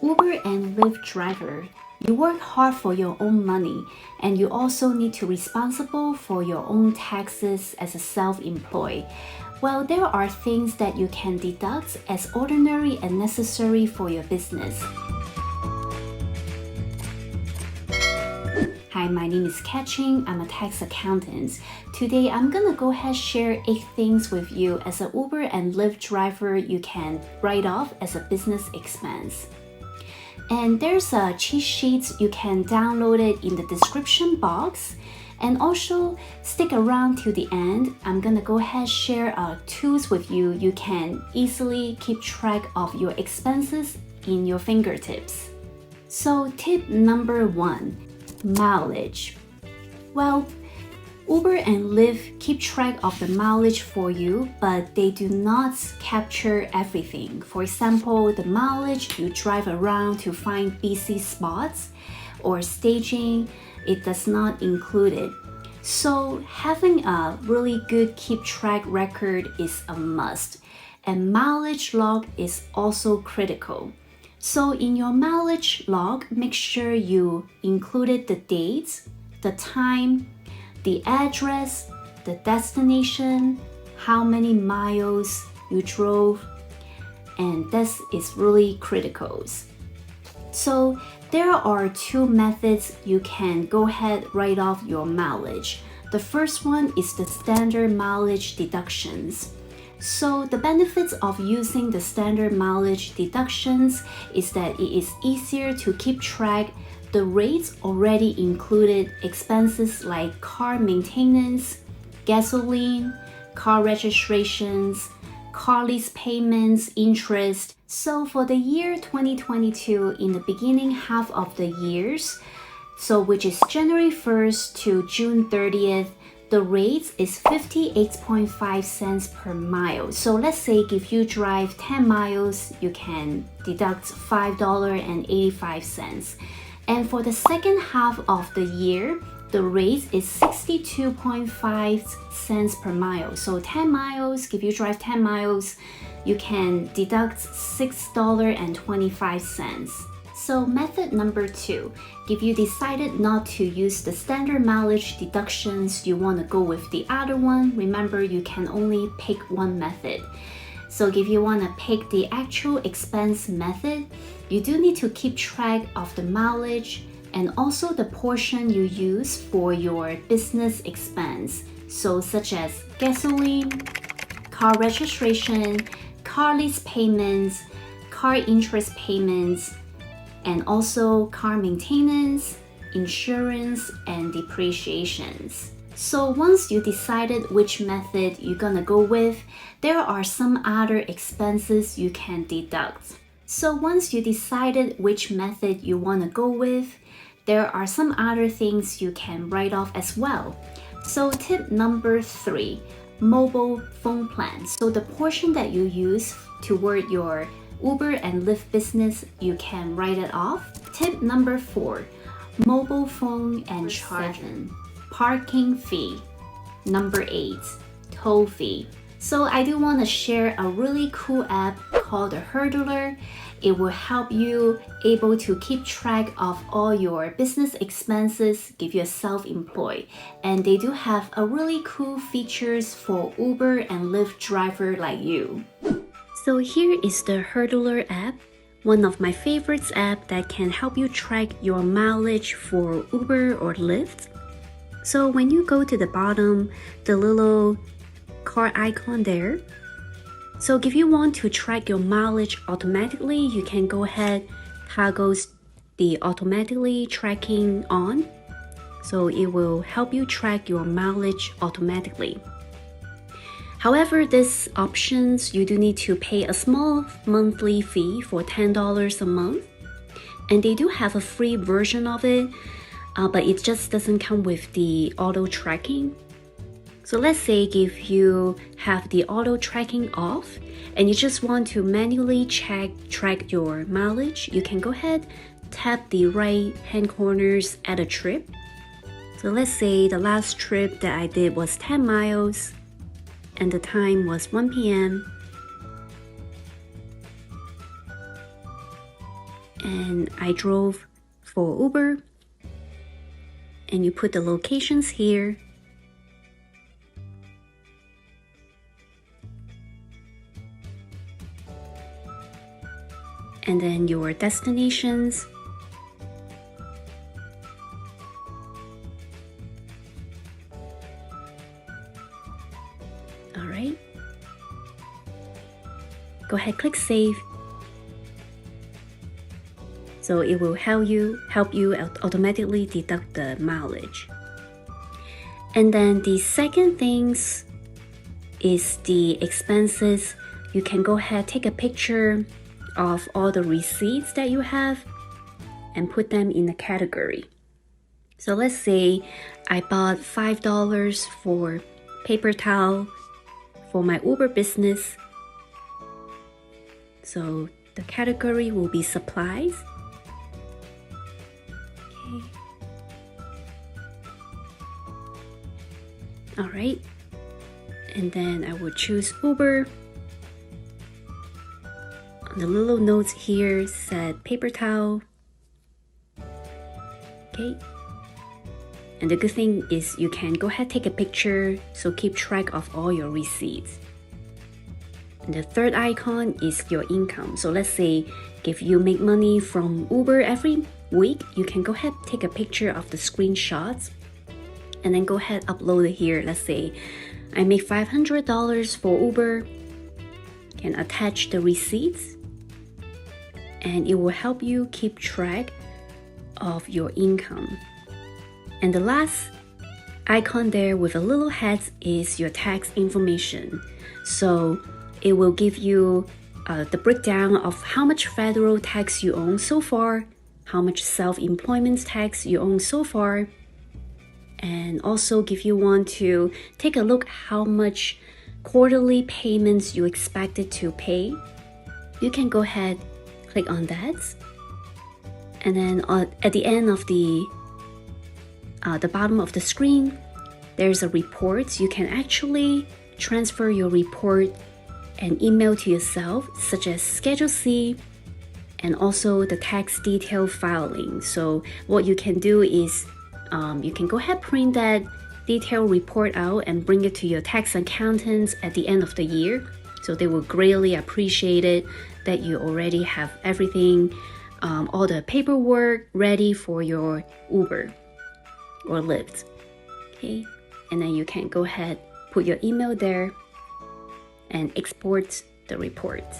Uber and Lyft driver, you work hard for your own money, and you also need to be responsible for your own taxes as a self-employed. Well, there are things that you can deduct as ordinary and necessary for your business. Hi, my name is Catching. I'm a tax accountant. Today, I'm gonna go ahead and share 8 things with you as an Uber and Lyft driver you can write off as a business expense. And there's a cheat sheet, you can download it in the description box. And also stick around to the end. I'm gonna go ahead and share tools with you. You can easily keep track of your expenses in your fingertips. So tip number 1, mileage. Well, Uber and Lyft keep track of the mileage for you, but they do not capture everything. For example, the mileage you drive around to find busy spots or staging, it does not include it. So having a really good keep track record is a must, and mileage log is also critical. So in your mileage log, make sure you included the dates, the time, the address, the destination, how many miles you drove, and this is really critical. So there are 2 methods you can go ahead write off your mileage. The first one is the standard mileage deductions. So the benefits of using the standard mileage deductions is that it is easier to keep track. The rates already included expenses like car maintenance, gasoline, car registrations, car lease payments, interest. So for the year 2022, in the beginning half of the years, so which is January 1st to June 30th, the rate is 58.5 cents per mile. So let's say if you drive 10 miles, you can deduct $5.85. And for the second half of the year, the rate is 62.5 cents per mile. So 10 miles, if you drive 10 miles, you can deduct $6.25. So method number 2, if you decided not to use the standard mileage deductions, you want to go with the other one, remember you can only pick one method. So if you want to pick the actual expense method, you do need to keep track of the mileage and also the portion you use for your business expense. So such as gasoline, car registration, car lease payments, car interest payments, and also car maintenance, insurance, and depreciations. So once you decided which method you're gonna go with, there are some other expenses you can deduct. So once you decided which method you wanna go with, there are some other things you can write off as well. So tip number 3, mobile phone plan. So the portion that you use toward your Uber and Lyft business, you can write it off. Tip number 4, mobile phone and charging. Parking fee. Number 8, toll fee. So I do want to share a really cool app called the Hurdlr. It will help you able to keep track of all your business expenses if you're self-employed. And they do have a really cool features for Uber and Lyft driver like you. So here is the Hurdlr app, one of my favorites app that can help you track your mileage for Uber or Lyft. So when you go to the bottom, the little car icon there. So if you want to track your mileage automatically, you can go ahead, toggle the automatically tracking on. So it will help you track your mileage automatically. However, these options, you do need to pay a small monthly fee for $10 a month. And they do have a free version of it, but it just doesn't come with the auto tracking. So let's say if you have the auto tracking off and you just want to manually track your mileage, you can go ahead, tap the right hand corners at a trip. So let's say the last trip that I did was 10 miles and the time was 1 p.m. and I drove for Uber, and you put the locations here. And then your destinations. All right. Go ahead, click save. So it will help you automatically deduct the mileage. And then the second things is the expenses. You can go ahead, take a picture of all the receipts that you have and put them in a category. So let's say I bought $5 for paper towel for my Uber business. So the category will be supplies. Okay. All right. And then I will choose Uber. The little notes here said paper towel. Okay. And the good thing is you can go ahead, take a picture, so keep track of all your receipts. And the third icon is your income. So let's say if you make money from Uber every week, you can go ahead, take a picture of the screenshots and then go ahead, upload it here. Let's say I make $500 for Uber, can attach the receipts, and it will help you keep track of your income. And the last icon there with a little head is your tax information. So it will give you the breakdown of how much federal tax you own so far, how much self-employment tax you own so far, and also if you want to take a look how much quarterly payments you expected to pay, you can go ahead, click on that, and then at the end of the bottom of the screen, there's a report. You can actually transfer your report and email to yourself, such as Schedule C and also the tax detail filing. So what you can do is you can go ahead, print that detailed report out and bring it to your tax accountants at the end of the year. So they will greatly appreciate it that you already have everything, all the paperwork ready for your Uber or Lyft. Okay, and then you can go ahead, put your email there and export the reports.